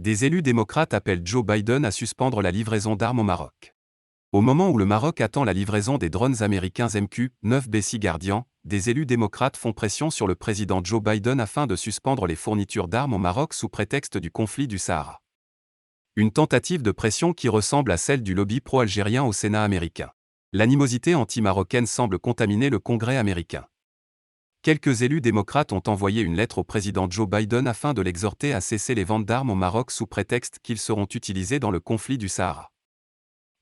Des élus démocrates appellent Joe Biden à suspendre la livraison d'armes au Maroc. Au moment où le Maroc attend la livraison des drones américains MQ-9B Sea Guardian, des élus démocrates font pression sur le président Joe Biden afin de suspendre les fournitures d'armes au Maroc sous prétexte du conflit du Sahara. Une tentative de pression qui ressemble à celle du lobby pro-algérien au Sénat américain. L'animosité anti-marocaine semble contaminer le Congrès américain. Quelques élus démocrates ont envoyé une lettre au président Joe Biden afin de l'exhorter à cesser les ventes d'armes au Maroc sous prétexte qu'ils seront utilisés dans le conflit du Sahara.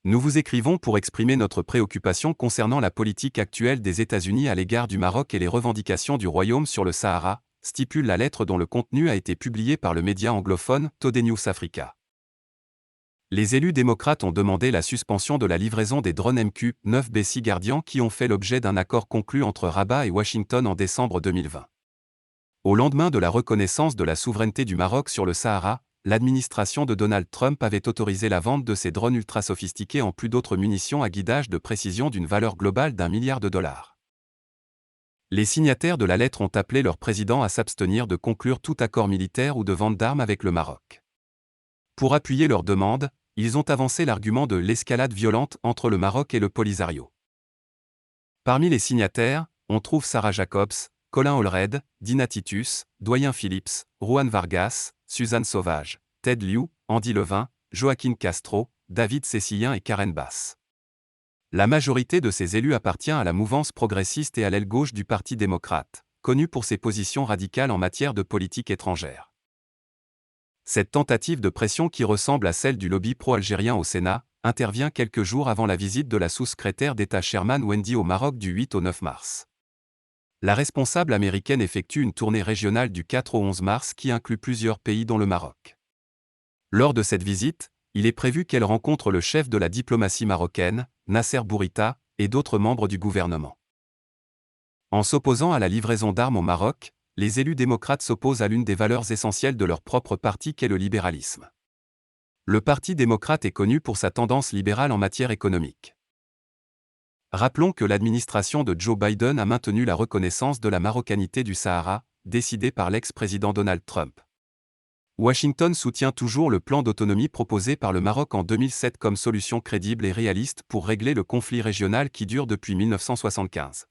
Nous vous écrivons pour exprimer notre préoccupation concernant la politique actuelle des États-Unis à l'égard du Maroc et les revendications du Royaume sur le Sahara, stipule la lettre dont le contenu a été publié par le média anglophone Today News Africa. Les élus démocrates ont demandé la suspension de la livraison des drones MQ-9B Sea Guardian qui ont fait l'objet d'un accord conclu entre Rabat et Washington en décembre 2020. Au lendemain de la reconnaissance de la souveraineté du Maroc sur le Sahara, l'administration de Donald Trump avait autorisé la vente de ces drones ultra sophistiqués en plus d'autres munitions à guidage de précision d'une valeur globale d'1 milliard de dollars. Les signataires de la lettre ont appelé leur président à s'abstenir de conclure tout accord militaire ou de vente d'armes avec le Maroc. Pour appuyer leur demande, ils ont avancé l'argument de l'escalade violente entre le Maroc et le Polisario. Parmi les signataires, on trouve Sarah Jacobs, Colin Allred, Dina Titus, Doyen Phillips, Juan Vargas, Suzanne Sauvage, Ted Lieu, Andy Levin, Joaquin Castro, David Cecilien et Karen Bass. La majorité de ces élus appartient à la mouvance progressiste et à l'aile gauche du Parti démocrate, connu pour ses positions radicales en matière de politique étrangère. Cette tentative de pression qui ressemble à celle du lobby pro-algérien au Sénat, intervient quelques jours avant la visite de la sous-secrétaire d'État Sherman Wendy au Maroc du 8 au 9 mars. La responsable américaine effectue une tournée régionale du 4 au 11 mars qui inclut plusieurs pays dont le Maroc. Lors de cette visite, il est prévu qu'elle rencontre le chef de la diplomatie marocaine, Nasser Bourita, et d'autres membres du gouvernement. En s'opposant à la livraison d'armes au Maroc, les élus démocrates s'opposent à l'une des valeurs essentielles de leur propre parti qu'est le libéralisme. Le Parti démocrate est connu pour sa tendance libérale en matière économique. Rappelons que l'administration de Joe Biden a maintenu la reconnaissance de la marocanité du Sahara, décidée par l'ex-président Donald Trump. Washington soutient toujours le plan d'autonomie proposé par le Maroc en 2007 comme solution crédible et réaliste pour régler le conflit régional qui dure depuis 1975.